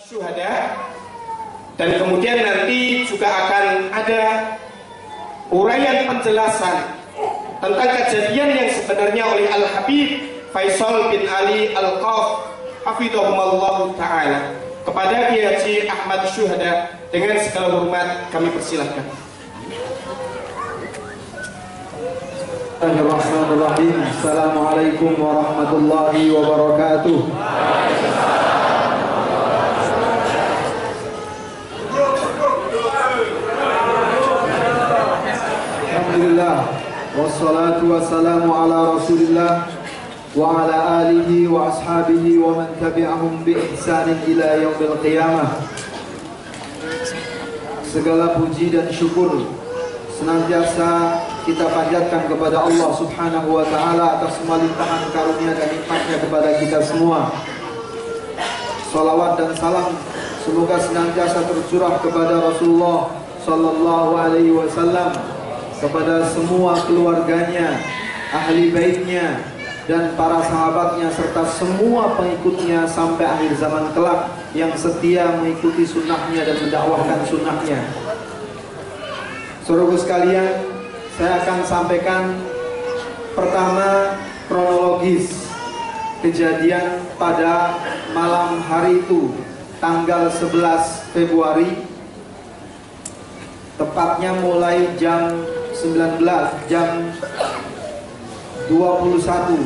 Syuhada, dan kemudian nanti juga akan ada uraian penjelasan tentang kejadian yang sebenarnya oleh Al-Habib Faisal bin Ali Al-Qaf hafidhahumullah ta'ala. Kepada Kiai Haji Ahmad Syuhada dengan segala hormat kami persilahkan. Bismillahirrahmanirrahim. Assalamualaikum warahmatullahi wabarakatuh. Alhamdulillah, wassalatu wassalamu ala rasulillah wa ala alihi wa ashabihi wa man tabi'ahum bi ihsanin ila yaumil qiyamah. Segala puji dan syukur senantiasa kita panjatkan kepada Allah Subhanahu wa ta'ala atas semua limpahan karunia dan nikmatnya kepada kita semua. Salawat dan salam semoga senantiasa tercurah kepada Rasulullah sallallahu alaihi wasallam, kepada semua keluarganya, ahli baitnya, dan para sahabatnya serta semua pengikutnya sampai akhir zaman kelak yang setia mengikuti sunnahnya dan mendakwahkan sunnahnya. Saudaraku sekalian, saya akan sampaikan pertama kronologis kejadian pada malam hari itu, tanggal 11 Februari, tepatnya mulai jam 19, jam 21.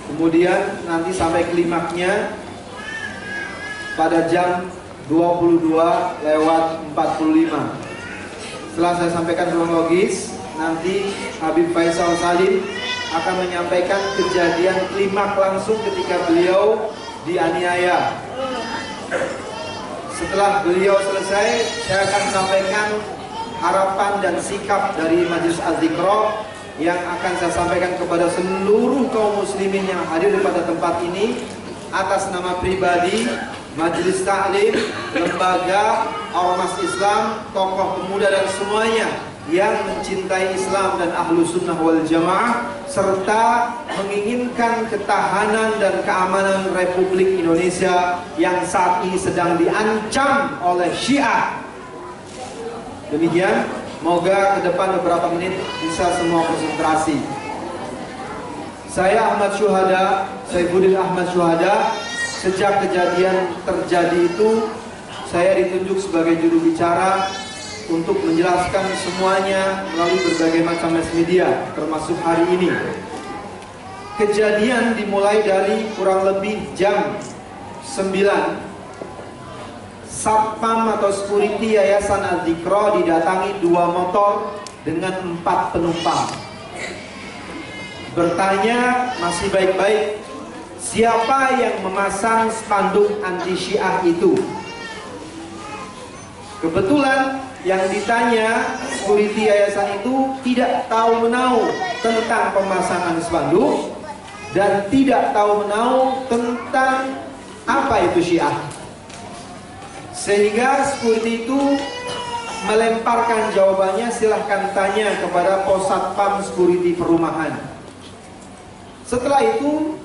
Kemudian nanti sampai klimaknya pada jam 22:45. Setelah saya sampaikan kronologis, nanti Habib Faisal Salim akan menyampaikan kejadian klimak langsung ketika beliau dianiaya. Setelah beliau selesai, saya akan sampaikan harapan dan sikap dari Majelis Az-Zikra yang akan saya sampaikan kepada seluruh kaum muslimin yang hadir pada tempat ini atas nama pribadi, Majelis Ta'lim, lembaga, ormas Islam, tokoh pemuda dan semuanya yang mencintai Islam dan ahlu sunnah wal jamaah serta menginginkan ketahanan dan keamanan Republik Indonesia yang saat ini sedang diancam oleh Syiah. Demikian, semoga ke depan beberapa menit bisa semua konsentrasi. Saya Ahmad Syuhada, Saifuddin Ahmad Syuhada. Sejak kejadian terjadi itu, saya ditunjuk sebagai juru bicara untuk menjelaskan semuanya melalui berbagai macam mass media, termasuk hari ini. Kejadian dimulai dari kurang lebih jam 9. Satpam atau security Yayasan Az-Zikra didatangi 2 motor dengan 4 penumpang. Bertanya masih baik-baik, siapa yang memasang spanduk anti Syiah itu? Kebetulan yang ditanya security yayasan itu tidak tahu menau tentang pemasangan spanduk dan tidak tahu menau tentang apa itu Syiah. Sehingga security itu melemparkan jawabannya, silahkan tanya kepada Posatpam security perumahan. Setelah itu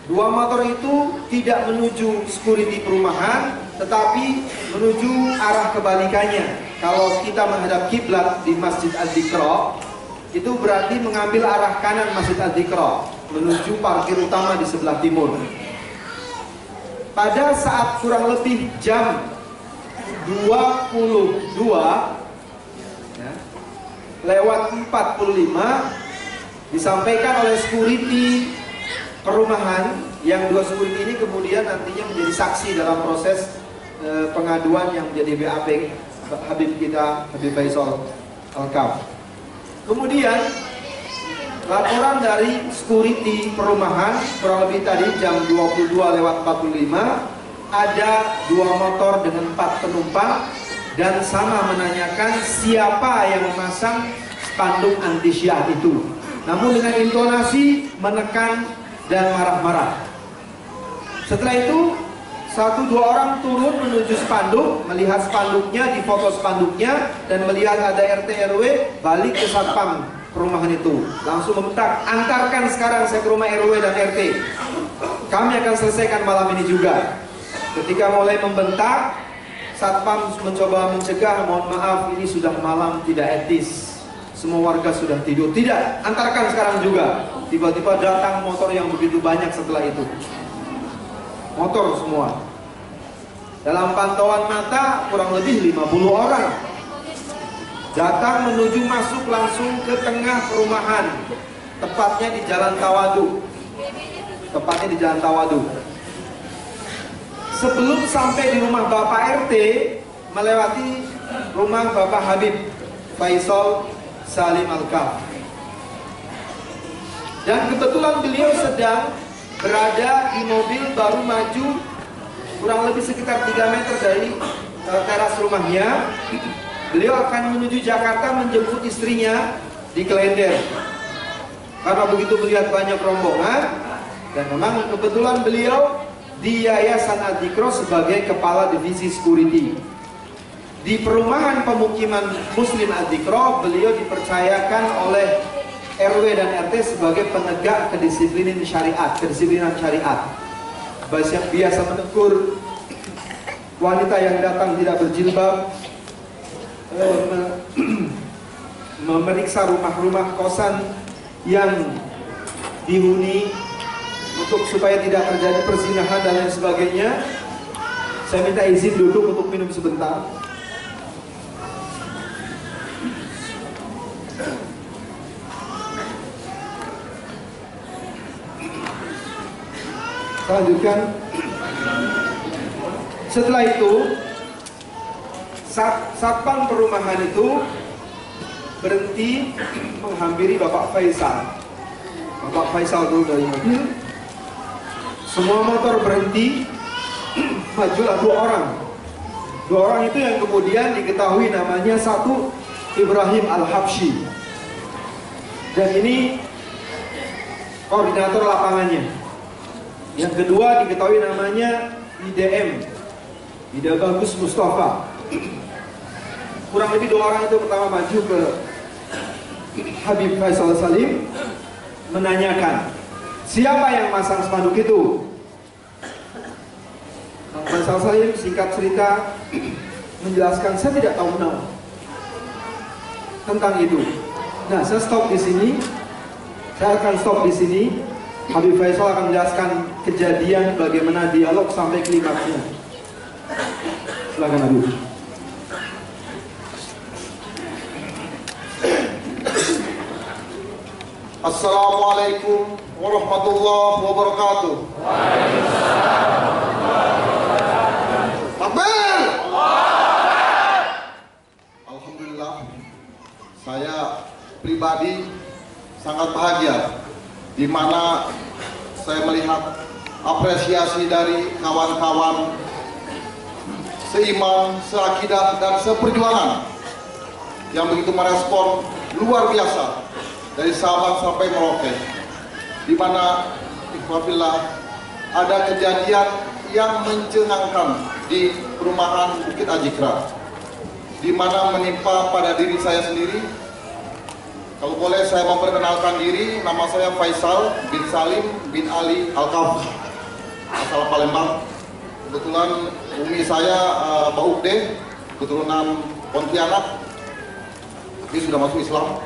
2 motor itu tidak menuju security perumahan, tetapi menuju arah kebalikannya. Kalau kita menghadap kiblat di Masjid Az-Zikra, itu berarti mengambil arah kanan Masjid Az-Zikra menuju parkir utama di sebelah timur. Pada saat kurang lebih jam 22:45 disampaikan oleh security perumahan, yang 2 security ini kemudian nantinya menjadi saksi dalam proses pengaduan yang menjadi BAP Habib kita, Habib Faisal Al-Qaf. Kemudian laporan dari security perumahan kurang lebih tadi jam 22:45 ada 2 motor dengan 4 penumpang dan sama menanyakan siapa yang memasang spanduk anti Syiah itu, namun dengan intonasi menekan dan marah-marah. Setelah itu 1-2 orang turun menuju spanduk, melihat spanduknya, difoto spanduknya, dan melihat ada RT RW, balik ke satpam perumahan itu, langsung membentak, antarkan sekarang saya ke rumah RW dan RT, kami akan selesaikan malam ini juga. Ketika mulai membentak, satpam mencoba mencegah, mohon maaf ini sudah malam, tidak etis, semua warga sudah tidur. Tidak, antarkan sekarang juga. Tiba-tiba datang motor yang begitu banyak setelah itu, motor semua. Dalam pantauan mata kurang lebih 50 orang datang menuju masuk langsung ke tengah perumahan, tepatnya di Jalan Tawadu. Sebelum sampai di rumah Bapak RT, melewati rumah Bapak Habib Faisal Salim Al-Kaf. Dan kebetulan beliau sedang berada di mobil, baru maju kurang lebih sekitar 3 meter dari teras rumahnya. Beliau akan menuju Jakarta menjemput istrinya di Klender. Karena begitu melihat banyak rombongan, dan memang kebetulan beliau di Yayasan Adzikro sebagai kepala divisi security. Di perumahan pemukiman Muslim Adzikro, beliau dipercayakan oleh RW dan RT sebagai penegak kedisiplinan syariat. Biasa menegur wanita yang datang tidak berjilbab, memeriksa rumah-rumah kosan yang dihuni untuk supaya tidak terjadi perzinahan dan lain sebagainya. Saya minta izin duduk untuk minum sebentar. Saya lanjutkan. Setelah itu satpam perumahan itu berhenti menghampiri Bapak Faisal. Bapak Faisal dulu dari mobil. Semua motor berhenti. Majulah 2 orang. 2 orang itu yang kemudian diketahui namanya, satu Ibrahim Al-Habsyi, dan ini koordinator lapangannya. Yang kedua diketahui namanya IDM, Ida Bagus Mustafa. Kurang lebih 2 orang itu pertama maju ke Habib Faisal Salim, menanyakan siapa yang masang spanduk itu. Faisal Salim singkat cerita menjelaskan, saya tidak tahu nama tentang itu. Nah, saya stop di sini. Saya akan stop di sini. Habib Faisal akan menjelaskan kejadian bagaimana dialog sampai klimaksnya. Silakan Habib. Assalamualaikum warahmatullahi wabarakatuh. Takbir! Alhamdulillah, saya pribadi sangat bahagia di mana saya melihat apresiasi dari kawan-kawan seiman, seakidah dan seperjuangan yang begitu merespon luar biasa dari Sabang sampai Merauke, di mana ikhwafillah ada kejadian yang mencengangkan di perumahan Bukit Adzikra, di mana menimpa pada diri saya sendiri. Kalau boleh saya memperkenalkan diri, nama saya Faisal bin Salim bin Ali Al-Kaf, asal Palembang. Kebetulan umi saya Baukde, keturunan Pontianak. Dia sudah masuk Islam,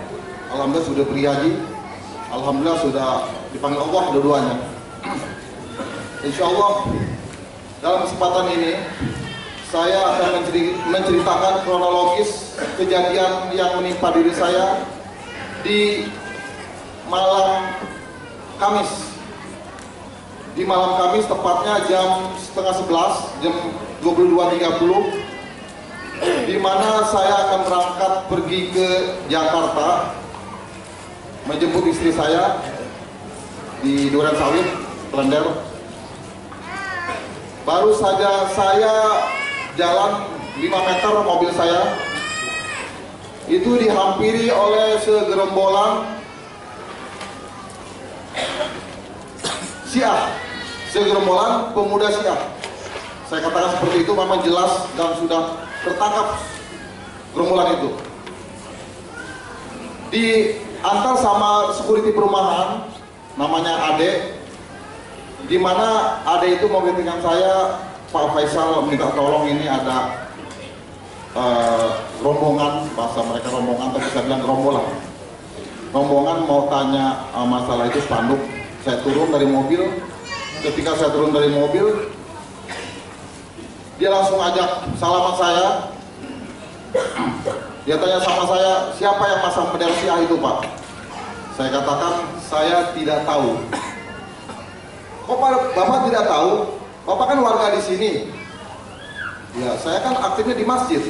alhamdulillah sudah berhaji, alhamdulillah sudah dipanggil Allah dua-duanya. Insya Allah dalam kesempatan ini saya akan menceritakan kronologis kejadian yang menimpa diri saya di malam Kamis. Di malam Kamis, tepatnya jam 10:30, jam 22.30, di mana saya akan berangkat pergi ke Jakarta menjemput istri saya di Duren Sawit, Klender. Baru saja saya jalan 5 meter mobil saya itu dihampiri oleh segerombolan Syiah, segerombolan pemuda Syiah. Saya katakan seperti itu, memang jelas dan sudah tertangkap gerombolan itu. Diantar sama security perumahan, namanya Ade, di mana Ade itu mengingatkan saya Pak Faisal minta tolong, ini ada rombongan, bahasa mereka rombongan, tapi saya bilang gerombolan. Rombongan mau tanya masalah itu spanduk. Saya turun dari mobil. Ketika saya turun dari mobil, dia langsung ajak salaman saya. Dia tanya sama saya, siapa yang pasang bendera Syiah itu, Pak? Saya katakan, saya tidak tahu. Kok Bapak tidak tahu? Bapak kan warga di sini. Ya, saya kan aktifnya di masjid.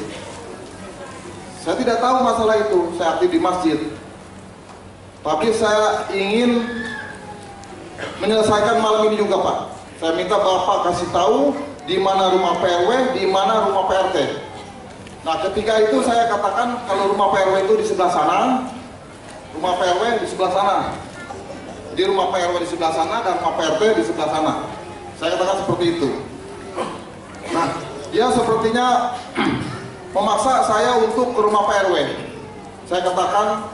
Saya tidak tahu masalah itu, saya aktif di masjid. Tapi saya ingin menyelesaikan malam ini juga, Pak. Saya minta Bapak kasih tahu di mana rumah PRW, di mana rumah PRT. Nah, ketika itu saya katakan kalau rumah PRW itu di sebelah sana, rumah PRW di sebelah sana. Di rumah PRW di sebelah sana dan rumah PRT di sebelah sana. Saya katakan seperti itu. Nah, dia sepertinya memaksa saya untuk ke rumah PRW. Saya katakan,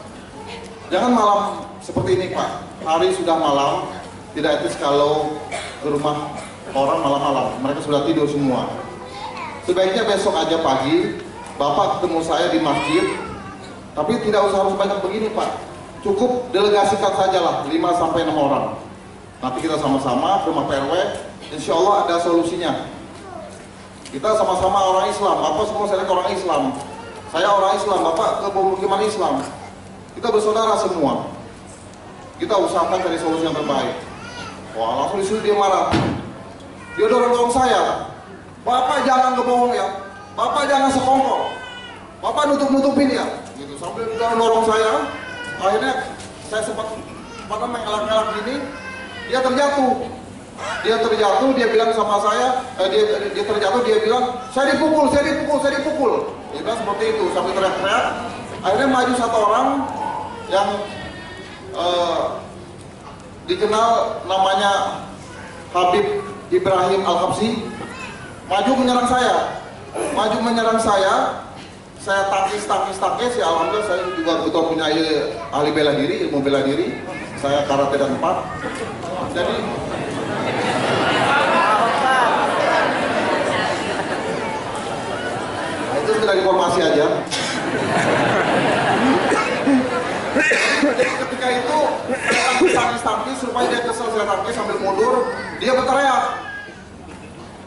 jangan malam seperti ini, Pak. Hari sudah malam, tidak etis kalau ke rumah orang malam-malam. Mereka sudah tidur semua. Sebaiknya besok aja pagi, Bapak ketemu saya di masjid. Tapi tidak usah harus banyak begini, Pak. Cukup delegasikan sajalah 5-6 orang. Nanti kita sama-sama ke rumah PRW, insya Allah ada solusinya. Kita sama-sama orang Islam, Bapak semua saya orang Islam. Saya orang Islam, Bapak ke pemukiman Islam. Kita bersaudara semua. Kita usahakan cari solusi yang terbaik. Wah, langsung disuruh dia marah. Dia dorong saya. Bapak jangan ngebohong ya. Bapak jangan sekongkol. Bapak nutup-nutupin ya. Gitu. Sambil dorong saya. Akhirnya saya sempat mengelak-ngelak gini. Dia terjatuh. Dia bilang sama saya, dia terjatuh, dia bilang, saya dipukul. Dia bilang seperti itu, sampai teriak-teriak. Akhirnya maju satu orang yang dikenal namanya Habib Ibrahim Al-Habsyi, maju menyerang saya. Saya tangkis, ya alhamdulillah saya juga kebetulan punya ahli bela diri, ilmu bela diri. Saya karate dan 4. Jadi itu sekedar informasi aja. Jadi ketika itu saya tangkis supaya dia kesel, saya tangkis sambil mundur, dia berteriak,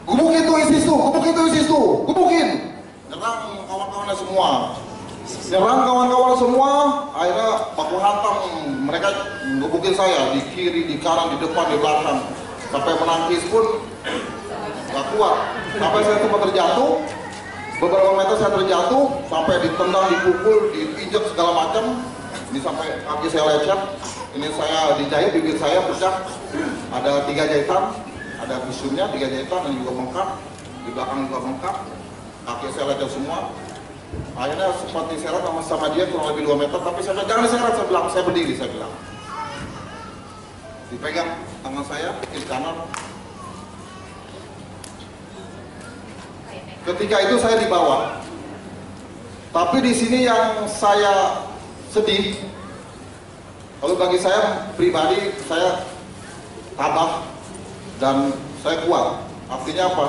gebukin tuh ISIS tuh, gebukin. Nyerang kawan-kawan semua, akhirnya baku hantam, mereka gebukin saya di kiri, di kanan, di depan, di belakang, sampai menangkis pun gak kuat, sampai saya sempat terjatuh, beberapa meter saya terjatuh, sampai ditendang, dipukul, diinjak segala macam, ini sampai kaki saya lecet, ini saya dijahit, bibir saya pecah, ada 3 jahitan, ada visumnya 3 jahitan, dan juga bengkak, di belakang juga bengkak, kaki saya lecet semua. Akhirnya sempat diseret sama dia kurang lebih 2 meter, tapi saya bilang, jangan diseret, saya berdiri, saya bilang. Dipegang tangan saya, kiri kanan. Ketika itu saya dibawa. Tapi di sini yang saya sedih, kalau bagi saya pribadi, saya tabah dan saya kuat. Artinya apa?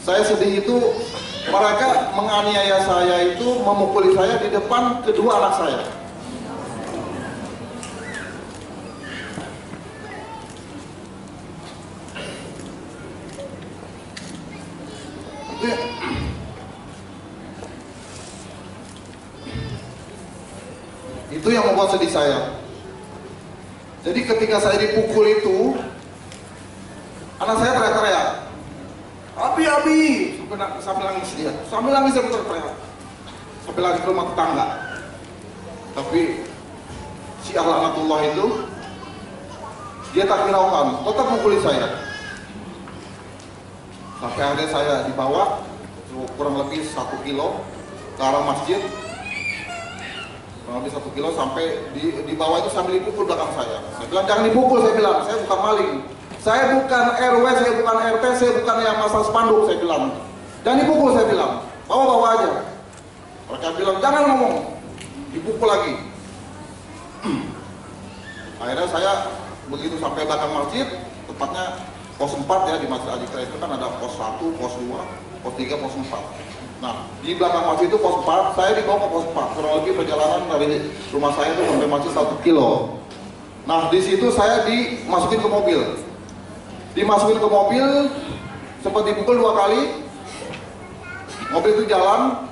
Saya sedih itu mereka menganiaya saya itu, memukuli saya di depan kedua anak saya. Itu yang membuat sedih saya. Jadi ketika saya dipukul itu, anak saya teriak-teriak, Abi, sambil nangis dia, teriak, sampai lari ke rumah tetangga. Tapi si laknatullah itu, dia tak hiraukan, tetap mukuli saya. Sampai akhirnya saya dibawa kurang lebih 1 kilo ke arah masjid, kurang lebih 1 kilo, sampai di bawah itu sambil dipukul belakang saya. Saya bilang jangan dipukul, saya bilang, saya bukan maling. Saya bukan RW, saya bukan RT, saya bukan yang masang spanduk, saya bilang. Jangan dipukul, saya bilang. Bawa-bawa aja. Mereka bilang, jangan ngomong. Dipukul lagi. Akhirnya saya begitu sampai belakang masjid, tepatnya pos 4 ya, di Masjid Al-Iqra itu kan ada pos 1, pos 2, pos 3, pos 4. Nah, di belakang masjid itu pos 4, saya dibawa ke pos 4. Kurang lebih perjalanan dari rumah saya itu sampai masjid 1 kilo. Nah, di situ saya dimasukin ke mobil. Dimasukin ke mobil, sempat dipukul 2 kali. Mobil itu jalan,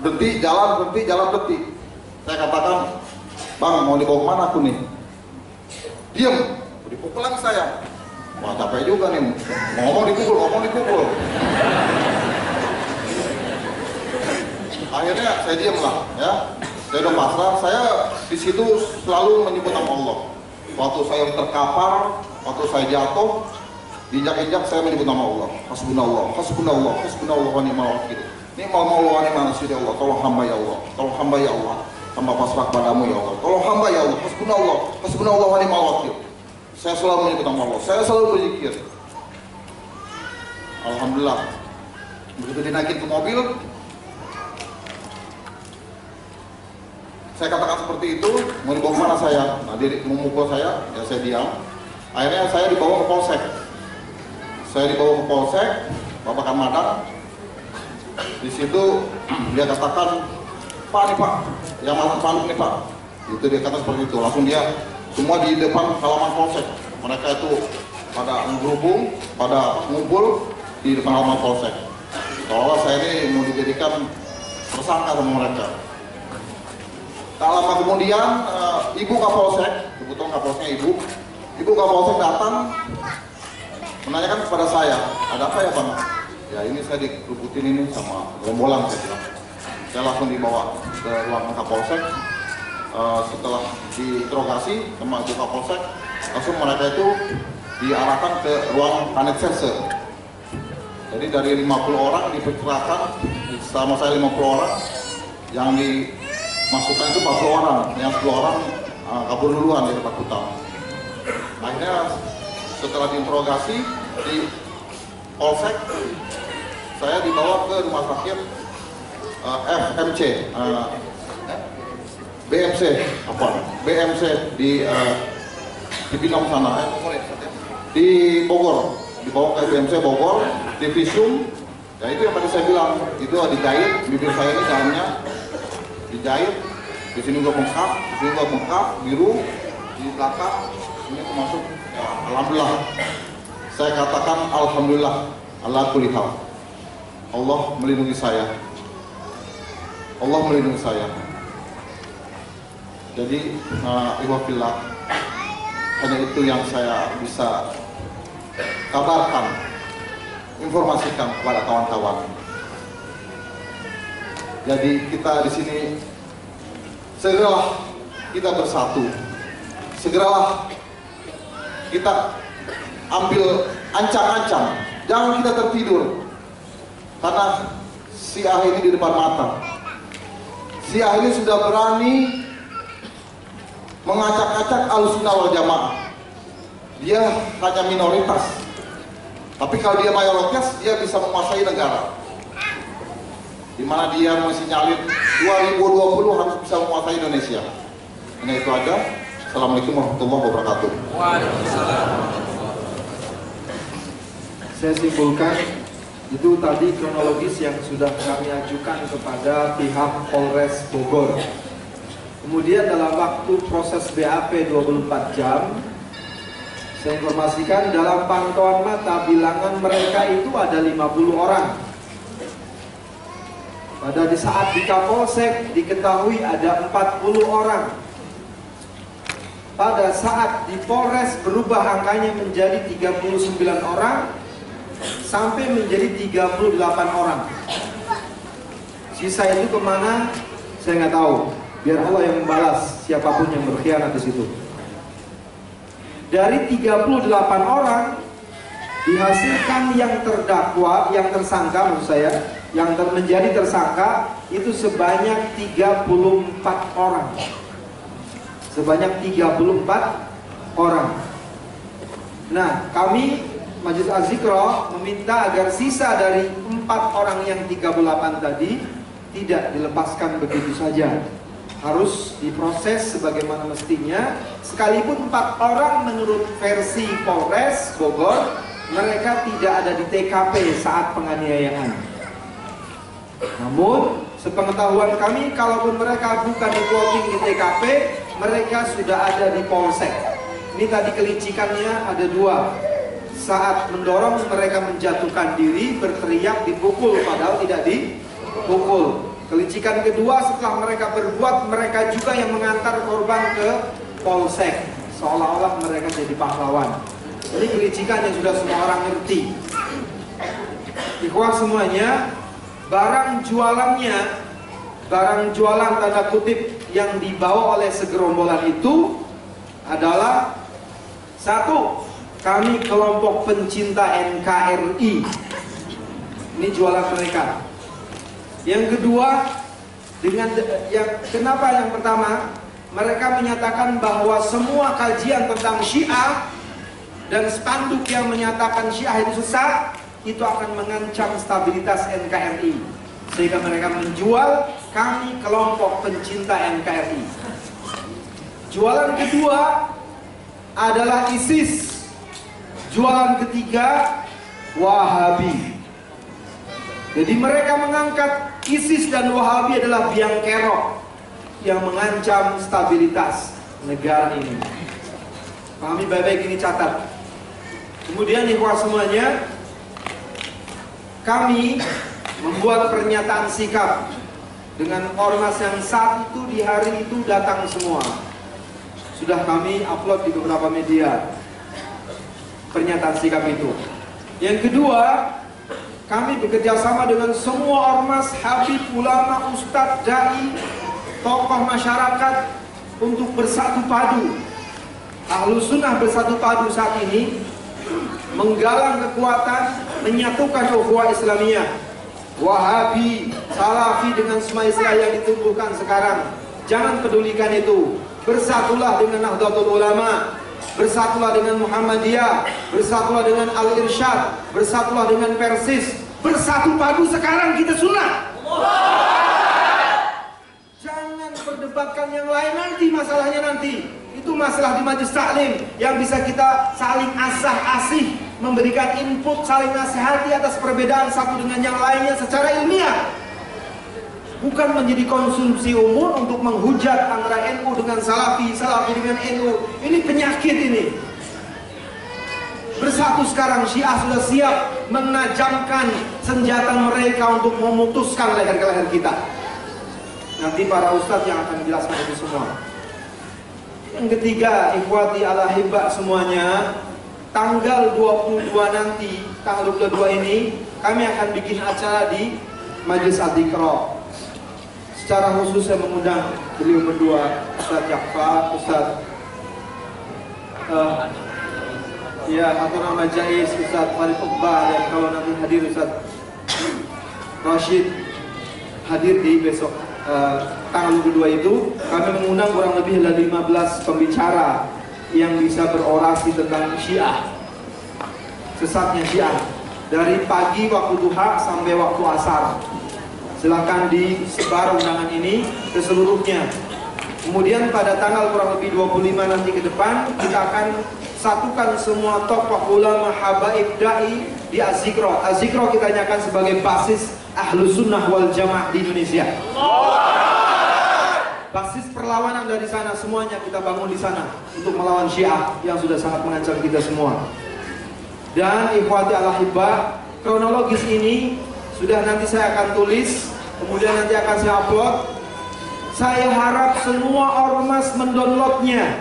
berhenti, jalan, berhenti, jalan, berhenti. Saya katakan, "Bang, mau dibawa kemana aku nih?" Diam, dipukul lagi saya. Wah, capek juga nih, ngomong dipukul. Akhirnya saya diam lah, ya. Saya udah pasrah. Saya di situ selalu menyebut nama Allah. Waktu saya terkapar, waktu saya jatuh, diinjak-injak, saya menyebut nama Allah. Hasbunallah, hasbunallah, hasbunallah wa ni'mal wakil. Ni'mal maula wa ni'mal nasir ya Allah. Tolong hamba ya Allah, tolong hamba ya Allah. Hamba pasrah padamu ya Allah. Tolong hamba ya Allah. Hasbunallah, hasbunallah wa ni'mal wakil. Saya selalu menyebut nama Allah. Saya selalu berzikir. Alhamdulillah. Begitu dinaikin ke mobil, saya katakan seperti itu, mau dibawa kemana saya? Nah, dia memukul saya, ya saya diam. Akhirnya saya dibawa ke polsek. Bapak Madang. Di situ dia katakan, "Pak nih Pak, yang masuk panik nih Pak." Itu dia kata seperti itu. Langsung dia semua di depan halaman polsek. Mereka itu pada berhubung, pada ngumpul di depan halaman polsek. Seolah saya ini mau dijadikan tersangka sama mereka. Tak lama kemudian Ibu Kapolsek, kebetulan Kapolseknya Ibu Kapolsek datang menanyakan kepada saya, "Ada apa ya Bang?" "Ya ini saya dikerubutin ini sama gerombolan," saya bilang. Saya langsung dibawa ke ruangan Kapolsek. Setelah diinterogasi sama Ibu Kapolsek, langsung mereka itu diarahkan ke ruang kanit serse. Jadi dari 50 orang diperkirakan, sama saya 50 orang, yang dimasukkan itu 40 orang, yang 10 orang kabur duluan dari ketakutan. Akhirnya setelah diinterogasi di Polsek, saya dibawa ke rumah sakit FMC, BMC di Pinang sana, di Bogor, dibawa ke BMC Bogor, di visum. Ya itu yang tadi saya bilang, itu dijahit, bibir saya ini dalamnya dijahit, di sini juga bengkak, di sini juga bengkak, biru, di belakang ini termasuk. Ya, alhamdulillah, saya katakan alhamdulillah, ala kulli hal. Allah melindungi saya. Allah melindungi saya. Jadi, ikhwafillah, hanya itu yang saya bisa kabarkan, informasikan kepada kawan-kawan. Jadi kita di sini segeralah kita bersatu, segeralah kita ambil ancang-ancang, jangan kita tertidur, karena si A ini di depan mata. Si A ini sudah berani mengacak-acak Ahlussunnah wal Jamaah. Dia hanya minoritas, tapi kalau dia mayoritas, dia bisa menguasai negara. Dimana dia masih nyalin 2020 harus bisa menguasai Indonesia. Hanya itu aja. Assalamualaikum warahmatullahi wabarakatuh. Waalaikumsalam. Saya simpulkan itu tadi kronologis yang sudah kami ajukan kepada pihak Polres Bogor. Kemudian dalam waktu proses BAP 24 jam, saya informasikan dalam pantauan mata bilangan mereka itu ada 50 orang. Pada di saat di Kapolsek diketahui ada 40 orang. Pada saat di Polres berubah angkanya menjadi 39 orang sampai menjadi 38 orang. Sisa itu kemana? Saya nggak tahu. Biar Allah yang membalas siapapun yang berkhianat di situ. Dari 38 orang dihasilkan yang terdakwa, yang tersangka maksud saya, yang menjadi tersangka itu sebanyak 34 orang. Sebanyak 34 orang. Nah, kami Majelis Az-Zikra meminta agar sisa dari 4 orang yang 38 tadi tidak dilepaskan begitu saja. Harus diproses sebagaimana mestinya. Sekalipun 4 orang menurut versi Polres Bogor mereka tidak ada di TKP saat penganiayaan. Namun sepengetahuan kami, kalaupun mereka bukan di plotting di TKP, mereka sudah ada di polsek. Ini tadi kelicikannya ada dua. Saat mendorong mereka menjatuhkan diri, berteriak, dipukul, padahal tidak dipukul. Kelicikan kedua, setelah mereka berbuat, mereka juga yang mengantar korban ke polsek, seolah-olah mereka jadi pahlawan. Ini kelicikan yang sudah semua orang ngerti. Ikhwah semuanya, barang jualan tanda kutip yang dibawa oleh segerombolan itu adalah satu, kami kelompok pencinta NKRI. Ini jualan mereka. Yang kedua, kenapa yang pertama? Mereka menyatakan bahwa semua kajian tentang Syiah dan spanduk yang menyatakan Syiah itu sesat, itu akan mengancam stabilitas NKRI. Sehingga mereka menjual, kami kelompok pencinta NKRI. Jualan kedua adalah ISIS. Jualan ketiga, Wahabi. Jadi mereka mengangkat ISIS dan Wahabi adalah biang kerok yang mengancam stabilitas negara ini. Pahami baik-baik, ini catat. Kemudian ikhwah semuanya, kami membuat pernyataan sikap dengan ormas yang saat itu di hari itu datang semua. Sudah kami upload di beberapa media pernyataan sikap itu. Yang kedua, kami bekerja sama dengan semua ormas, habib, ulama, ustadz, dai, tokoh masyarakat untuk bersatu padu. Ahlus Sunnah bersatu padu saat ini menggalang kekuatan, menyatukan ukhuwah Islamiyah. Wahabi, Salafi dengan semua istilah yang ditumbuhkan sekarang, jangan pedulikan itu. Bersatulah dengan Nahdlatul Ulama, bersatulah dengan Muhammadiyah, bersatulah dengan Al-Irsyad, bersatulah dengan Persis. Bersatu padu sekarang kita sunnah. Jangan perdebatkan yang lain nanti, masalahnya nanti. Itu masalah di majelis taklim yang bisa kita saling asah-asih, memberikan input, saling nasihati atas perbedaan satu dengan yang lainnya secara ilmiah. Bukan menjadi konsumsi umum untuk menghujat antara NU dengan Salafi, Salafi dengan NU. Ini penyakit ini. Bersatu sekarang, Syiah sudah siap menajamkan senjata mereka untuk memutuskan leher ke leher kita. Nanti para ustadz yang akan menjelaskan itu semua. Yang ketiga, ikhwati ala hibba semuanya, tanggal 22 nanti, tanggal 22 ini kami akan bikin acara di Majelis Adzikra. Secara khusus saya mengundang beliau berdua, Ustadz Ja'far, Ustadz atau nama Jais, Ustadz Farid Uqbah, dan kalau nanti hadir Ustadz Rashid hadir di besok tanggal 22 itu, kami mengundang kurang lebih 15 pembicara yang bisa berorasi tentang Syiah, sesatnya Syiah, dari pagi waktu duha sampai waktu asar. Silahkan disebar undangan ini ke seluruhnya. Kemudian pada tanggal kurang lebih 25 nanti ke depan, kita akan satukan semua tokoh ulama, habaib, dai di Adzikra. Adzikra kita nyatakan sebagai basis Ahlus Sunnah wal Jamaah di Indonesia. Basis perlawanan dari sana, semuanya kita bangun di sana untuk melawan Syiah yang sudah sangat mengancam kita semua. Dan ikhwati al-ahibah, kronologis ini sudah nanti saya akan tulis, kemudian nanti akan saya upload. Saya harap semua ormas mendownloadnya.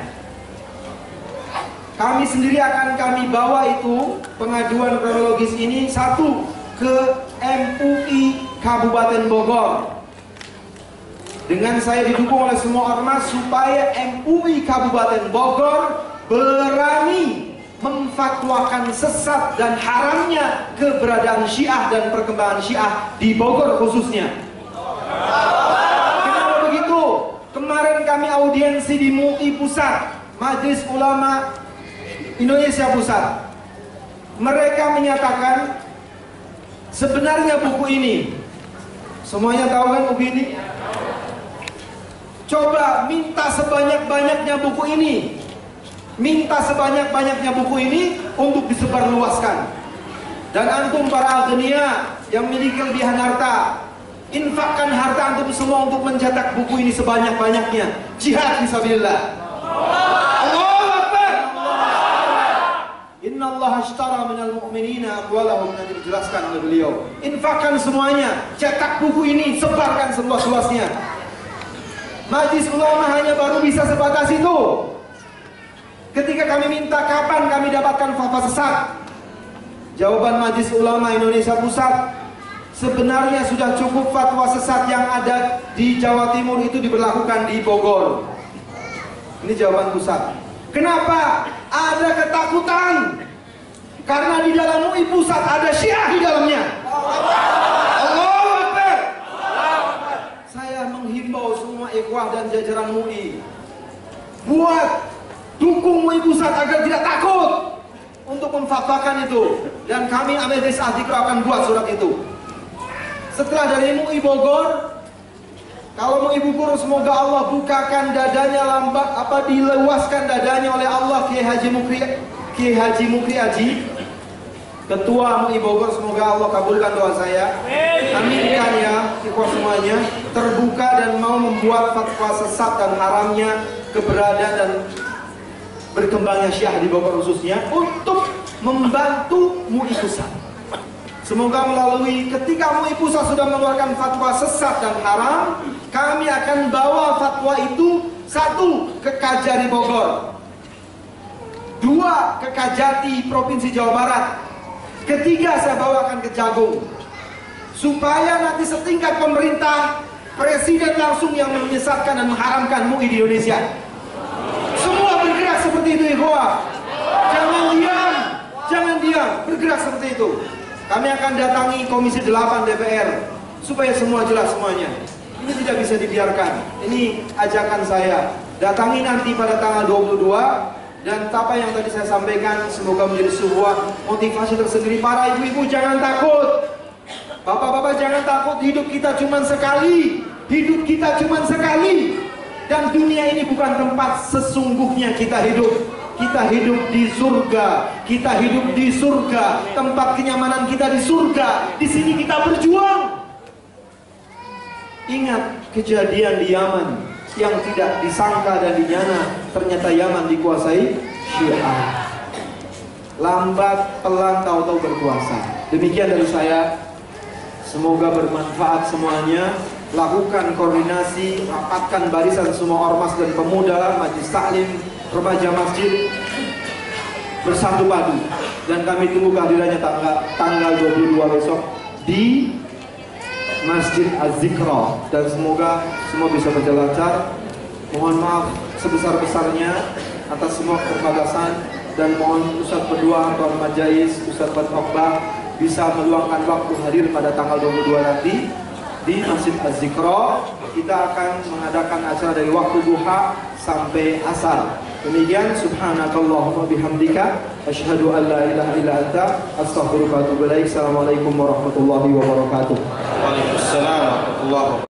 Kami sendiri akan kami bawa itu pengaduan kronologis ini satu ke MUI Kabupaten Bogor. Dengan saya didukung oleh semua ormas supaya MUI Kabupaten Bogor berani memfatwakan sesat dan haramnya keberadaan Syiah dan perkembangan Syiah di Bogor khususnya. Kenapa begitu? Kemarin kami audiensi di MUI Pusat, Majelis Ulama Indonesia Pusat. Mereka menyatakan sebenarnya buku ini, semuanya tahu kan buku ini? Coba minta sebanyak-banyaknya buku ini. Minta sebanyak-banyaknya buku ini, untuk disebarluaskan. Dan antum para agniya yang memiliki kelebihan harta, infakkan harta antum semua untuk mencetak buku ini sebanyak-banyaknya. Jihad fisabilillah. Allahu Akbar. Innallaha ashtara minal mu'minina amwalahum, nanti dijelaskan oleh beliau. Infakkan semuanya, cetak buku ini, sebarkan seluas-luasnya. Majelis ulama hanya baru bisa sebatas itu. Ketika kami minta kapan kami dapatkan fatwa sesat, jawaban Majelis Ulama Indonesia Pusat, sebenarnya sudah cukup fatwa sesat yang ada di Jawa Timur itu diberlakukan di Bogor. Ini jawaban pusat. Kenapa? Ada ketakutan. Karena di dalam MUI pusat ada Syiah di dalamnya. Allahu Akbar. Saya menghimbau semua ikhwah dan jajaran MUI, dukung MUI pusat agar tidak takut untuk memfatwakan itu. Dan kami Majelis Az-Zikra akan buat surat itu. Setelah dari MUI Bogor, kalau MUI Bogor semoga Allah bukakan dadanya, diluaskan dadanya oleh Allah Kiai Haji Mukri Haji, Ketua MUI Bogor, semoga Allah kabulkan doa saya. Aminkan ya ikhwah semuanya, terbuka dan mau membuat fatwa sesat dan haramnya keberadaan dan berkembangnya Syiah di Bogor khususnya untuk membantu MUI Pusat. Semoga melalui ketika MUI Pusat sudah mengeluarkan fatwa sesat dan haram, kami akan bawa fatwa itu, 1 ke Kajari Bogor, 2 ke Kajati Provinsi Jawa Barat, 3 saya bawakan ke Jagung, supaya nanti setingkat pemerintah, presiden langsung yang menyesatkan dan mengharamkan MUI di Indonesia. Semua bergerak seperti itu ikhwah. Jangan diam, bergerak seperti itu. Kami akan datangi Komisi 8 DPR supaya semua jelas semuanya. Ini tidak bisa dibiarkan. Ini ajakan saya. Datangi nanti pada tanggal 22, dan apa yang tadi saya sampaikan semoga menjadi sebuah motivasi tersendiri. Para ibu-ibu jangan takut. Bapak-bapak jangan takut, hidup kita cuma sekali. Hidup kita cuma sekali. Dan dunia ini bukan tempat sesungguhnya kita hidup. Kita hidup di surga. Kita hidup di surga. Tempat kenyamanan kita di surga. Di sini kita berjuang. Ingat kejadian di Yaman yang tidak disangka dan dinyana, ternyata Yaman dikuasai Syiah. Lambat pelan tahu-tahu berkuasa. Demikian dari saya. Semoga bermanfaat semuanya. Lakukan koordinasi, rapatkan barisan semua ormas dan pemuda, majelis taklim, remaja masjid bersatu padu, dan kami tunggu kehadirannya tanggal 22 besok di Masjid Az-Zikra, dan semoga semua bisa berjalan lancar. Mohon maaf sebesar-besarnya atas semua keterbatasan, dan mohon Ustadz berdua, Tuan Majais, Ustadz Okbah bisa meluangkan waktu hadir pada tanggal 22 nanti di Masjid Az-Zikra. Kita akan mengadakan acara dari waktu duha sampai asar. Demikian, subhanakallahumma bihamdika asyhadu an la ilaha illa anta astaghfiruka wa atubu ilaik. Assalamualaikum warahmatullahi wabarakatuh. Waalaikumsalam warahmatullahi wabarakatuh.